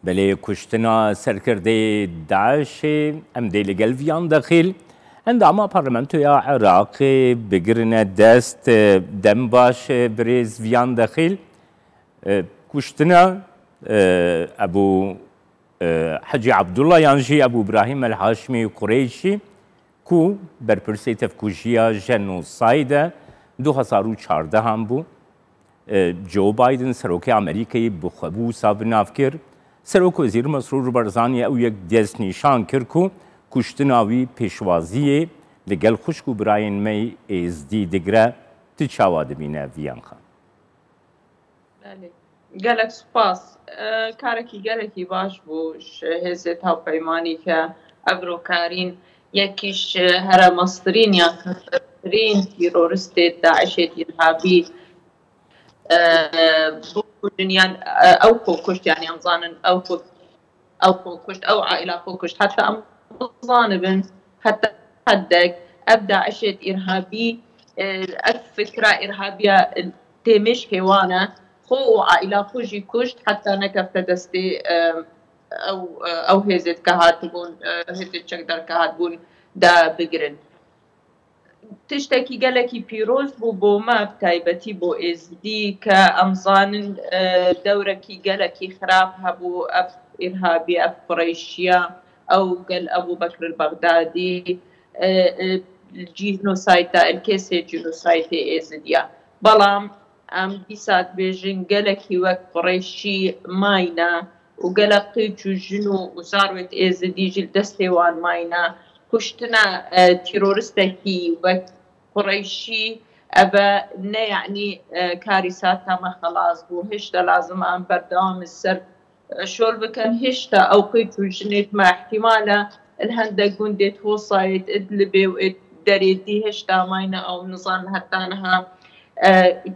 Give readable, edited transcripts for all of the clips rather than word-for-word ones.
بله کشتنا سرکرده داعش ام دی لگل ویان داخل انداما پارلمانتویا عراق بگرنه دست دم باش بریز ویان داخل کشتنا ابو حجی عبدالله یانجی ابو ابراهیم الهاشمی قریشی کو برپرسی تفکوشیا جنوساید 2014 هم بو جو بایدن سروک امریکایی بخبو ساب ناف کرد سروک وزیر مسرور برزانی او یک دست نشان کرد که کشتناوی پیشوازی لگل خوشکو براین می ازدی دگره تچاواد بینه ویان خان. بله. گلک سپاس کارکی گلکی باش بوش هزت ها پیمانی که ابروکارین یکیش هر مصدرین یا خطرین تیرورست داعش ارهابی بوجن يعني او كشت يعني امزان او كشت او عائله كشت حتى امزان حتى حدك ابدا عشت ارهابي فكره ارهابيه تمش كيوانا خو عائله خوجي كشت حتى نكفت دستي او هزت كهاتبون هزت شقدر كهاتبون دا بقرن تشتكي قالكي بيروز بو ما بتايبتي بو ازدي كأمزان دوركي قالكي خرابها بو أف إرهابي أف قريشيا أو قال أبو بكر البغدادي الجينوسايتا الكيسي جينوسايتا ازديا بلام ام بيسات بيجن قالكي وك قريشي ماينا وقالكي جنو وزاروت ازدي جل دستيوان ماينا كشتنا تيرورستكي وقريشي أبا يعني كارثاتها ما خلاص بو هشتا لازم أن بردوام السر شول بكن هشتا أو قيتو جنيت مع احتمالا الهندا قندت وصايت ادلبي وادريدي هشتا ماينا أو نظام هتانها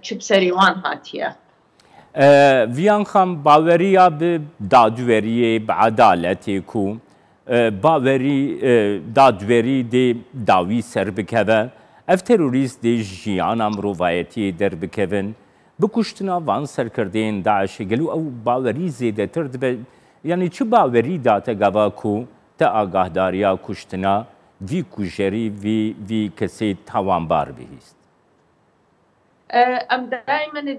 تشبسريوان هاتيا ویان خان باوریا به دادوری بعدالتی کو باوری دادوری دی داوی سر بکوه اف تروریست دی جیان امروایتی در بکوون بکشتنا وان سرکردین داعش گلو او باوری زیده ترد به یعنی چه باوری داته گوا کو تا آگاهداریا کشتنا وی کجری وی کسی توانبار بهیست ام دائما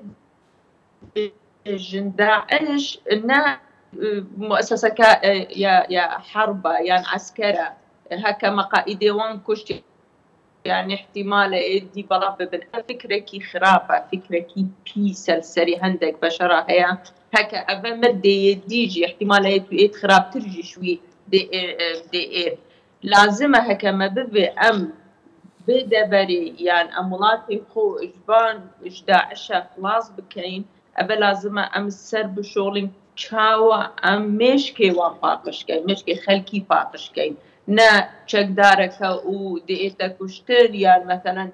داعش نه مؤسسة يا حربة يعني عسكرة هكا مقائدي وان كشت يعني احتمال ادي بلاب فكركي خرافة فكركي بيسل سري هندك بشرة هي هكا أبا مردي يديجي احتمال اد خراب ترجي شوي دي لازمة هكا ما ببي ام بدبري يعني امولاتي خو اجبان اجداعشة خلاص بكين أبا لازمة ام السر بشغلين چاوا ام مشکی وان پاقش کن مشکی خلکی پاقش کن نه چک دارک او دیتا کشتر یا مثلا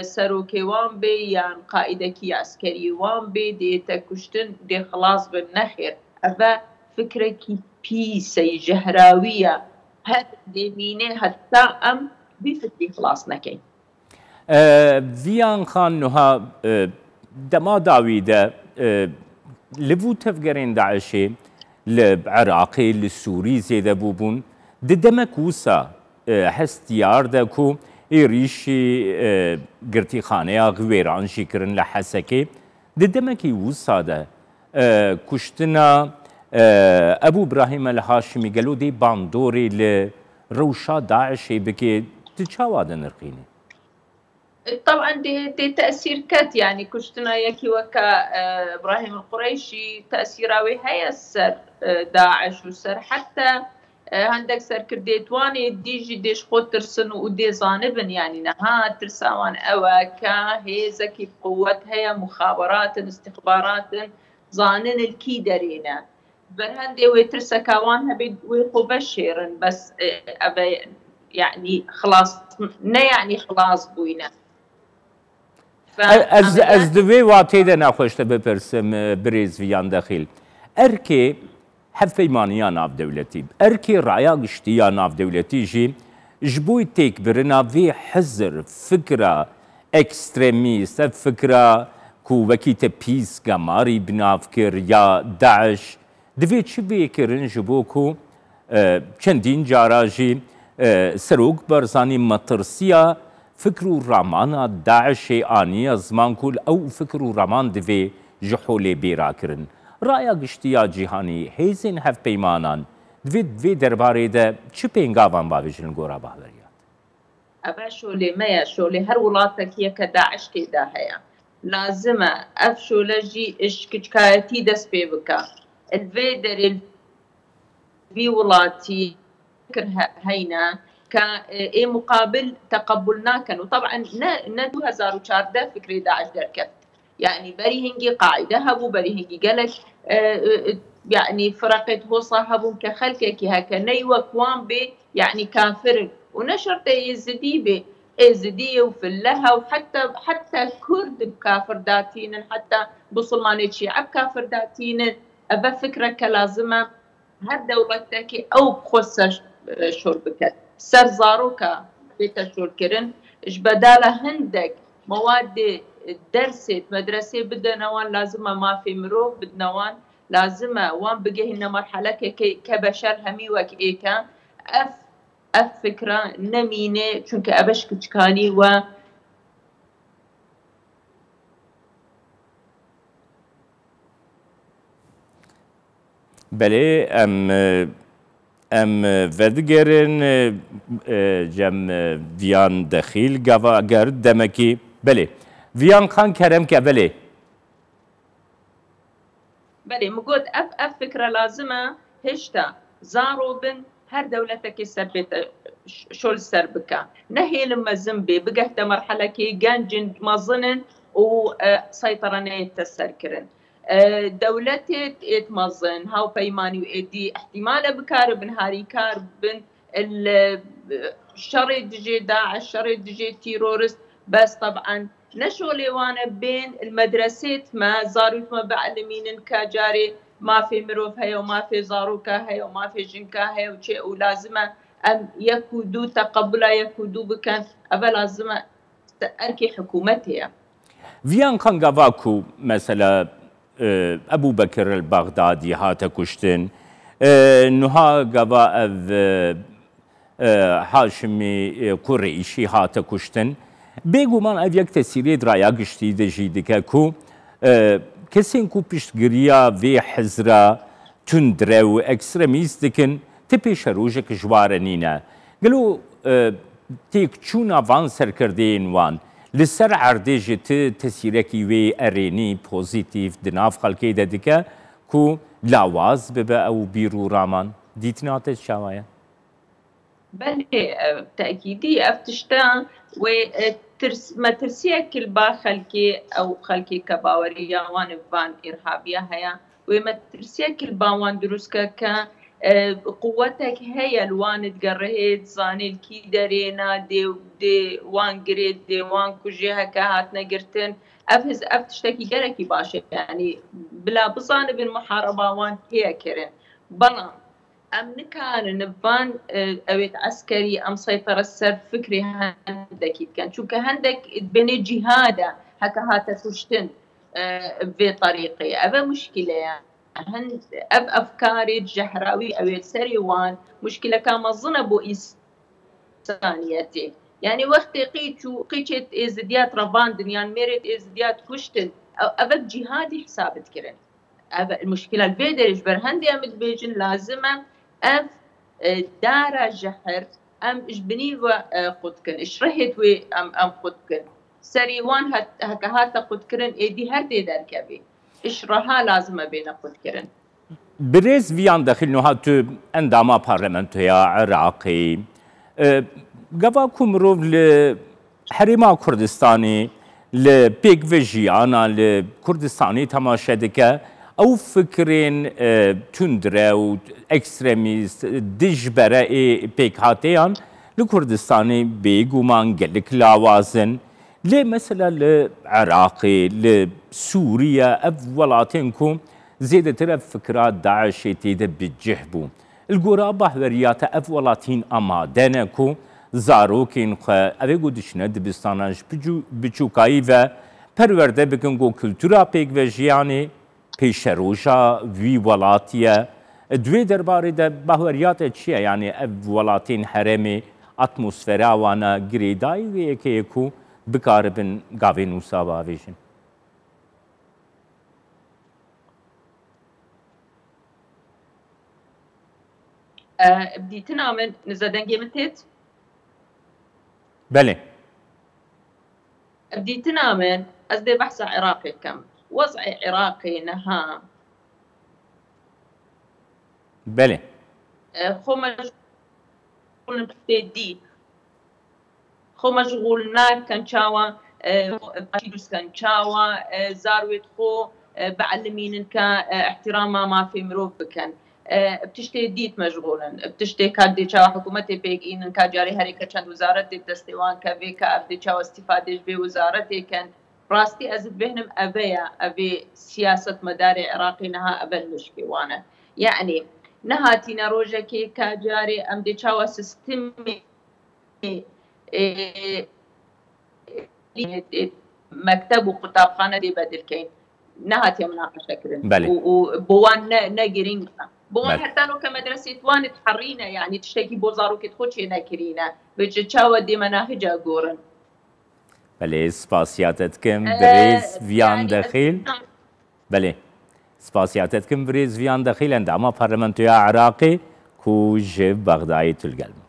سروکی وان بی یا قائدکی عسکری وان بی دیتا کشتر دی خلاص بن نخیر افا فکرکی پیسی جهراویه هد دیمینه حتی ام بفکری خلاص نکن ویان خان نها دما داویده لبو تفجرين داعشي لعراقي للسوري زيدا بوبون ددمك وسا هستيار داكو إيريشي قرتي خانيا غويران شكرن لحسكي ددمك وسا دا كشتنا أبو إبراهيم الهاشمي قالوا دي باندوري لروشا داعشي بكي تتشاواد نرقيني طبعا دي تأثير كت يعني كشتنا يكي وكا إبراهيم القريشي تأثيراوي هيا السر داعش والسر حتى عندك سر كرديتواني ديجي ديش خود ترسنو ودي زانبن يعني نها ترساوان أواكا هي زكي بقوة هيا مخابرات استخبارات زانن الكي دارينا برهندي ويترسا كاوان هبي ويخو بشيرن بس أبا يعني خلاص يعني خلاص بوينا از دوی واتی ده نخوشته بپرسم بریز ویان داخل ارکی حف ایمانیا ناف دولتی ارکی رعیا گشتیا ناف دولتی جی جبوی تیک برنا وی حزر فکره اکستریمیست فکره کو وکی تپیس گماری بناف کر یا داعش دوی چی بیکرن جبوکو چندین جاراجی سروک برزانی مطرسیا فکر و رامان داعش آنی زمان کل او فکر و رامان دوی جحول بیرا کرن. رأیا گشتیا جیهانی هیزین هف پیمانان دوی درباره ده چی پینگاوان باویجن گورا باوریات؟ ابا شولي مايا شولي هر ولاتك يا كداعش كيدا هيا لازمه اف شولجي اشكايتي دس بيبكا الفيدر في ولاتي هينا اي مقابل تقبلنا كان وطبعا ندو 2014 فكري داعش دركت يعني بري هنجي قاعده هبو بري هنجي قالك يعني فرقت هو صاحبهم كخلكك هكا نيوه كوان بي يعني كافر ونشرت يزدي بي وفي اللها وحتى كرد بكافر داتين حتى بصلماني شيعة بكافر داتين أبا فكرة لازمة هالدولتك أو بخصة شربك سر زاروكا بيتا شوركرن إش بدالة هندك مواد درست مدرسة بدنا وان لازمة ما في مروف بدنا وان لازمة وان بقى هنا مرحلة كبشر همي وك إيكا اف فكره نمینه چونکه ابش کچکانی و بله ام ودگرن جم ویان دخیل گوا گرد دمکی بله ویان خان کرم که بله مقود اف فكره لازمه هشتا زارو بن هر دولتك سبت شول سربكا نهي لما زنبي بقهت مرحلة كي جانجن مظنن وسيطرة تسركرن دولتي تمظن هاو بيماني وإدي احتمال بكارب هاري كاربن الشر دجي داعش الشر دجي تيرورست بس طبعا نشو ليوانا بين المدرسات ما زاروت ما بعلمين كاجاري ما في مروف هي وما في زاروكا هي وما في جنكا هي وشيء ولازمه أم يكودو تقبلا يكودو بكن أبا لازمه أركي حكومتها. فيان كان غافاكو مثلا أبو بكر البغدادي هاتا كشتن نها غافا هاشمي قريشي هاتا كشتن بيقو من أبيك تسيري درايا قشتي دجي دكاكو کسین کو پشتگیریا وی حزرا تندره و اکستریمیست دکن تپیش روژه که جواره نینه گلو تیک چون وان سرکردین وان لسر عردیج تسیرکی وی ارینی پوزیتیف دناف خلکی دادکه کو لاواز ببا او بیرو رامان دیتناتش شوایا بله تأكيدي افتشتا و ما ترسيك البا خلكي او خلكي كباوريا وان فان ارهابيه هيا وما ترسيك البا وان دروسكا ك قوتك هي الوان تقرهيد زاني الكي دارينا دي وان قريد دي وان كجيها كهاتنا قرتن افهز افتشتكي قركي باشا يعني بلا بصانب المحاربه وان هي كرن بلا ام نكان نبان اويت عسكري ام سيطرة السر فكري هندك كان شو كهندك بني جهاده هكا هاتا كشتن بطريقي ابا مشكله يعني هند افكاري جهراوي اويت سريوان مشكله كان مظنه بو انسانيتي يعني وقت قيتشت ازديات ربان دنيان ميريت ازديات كشتن ابا جهادي حسابت كرن ابا المشكله البيدرج برهندي امد بيجن لازمه اف دارا جحر ام اجبني وقدكن اشرهت وي ام قدكن سريوان هكا هاتا قدكرن ايدي هردي دركبي اشرها لازمه بين قدكرن بريز فيان داخل نهاتو انداما بارلمنتويا عراقي قباكو مروف لحريما كردستاني لبيك فيجيانا لكردستاني تماشدكه او فكرين تندره و اكستريميست دجبره بيك هاتيان لكردستاني بيقومان قلك لاوازن ليه مثلا لعراقي لسوريا افولاتينكم زيادة ترى فكرات داعش تيدا بجهبو القرابة وريات افولاتين اما دانكو زاروكين خا اوه دشنه دبستاناش بچوكاي و پرورده بكن گو كلتورا بيك و جياني پیشروشا وی ولاتیه دوی درباره ده باوریات چیه یعنی ولاتین حرمی اتمسفرا وانا گریدای وی که یکو بکاربن گاوی نوسا باویشن بديتنا من نزدنجي من تيت بله بديتنا من أزدي بحث عراقي كم وضع عراقي نها بله خو مشغول دي خو مشغولنا كان شاوا باشيدوس كان شاوا زارويت خو بعلمين كا احتراما ما في مروف بكن بتشتي ديت مشغولا بتشتي كاردي شاوا حكومتي بيجين كاجاري هريكا كان وزارة الدستوان كافيكا أبدي شاوا استفادة بوزارتي كان راستي أزد بهنم أبي سياسة مداري عراقي نها أبلش وانا يعني نهاتينا روجكي كاجاري أمدي شاوا سيستمي مكتب وكتابخانة دي بدل كين نهاتي مناقشة كرن وبوان ناقرين بوان حتى لو كمدرسة وان تحرينا يعني تشتكي بوزارو كتخوشي ناكرينا بجتشاوة دي مناهجة قورن بله سپاسیاتتکم بریز ویان دخیل بله سپاسیاتتکم بریز ویان دخیل انداما پارلمانتویا عراقی کو جب بغدادی تلقلب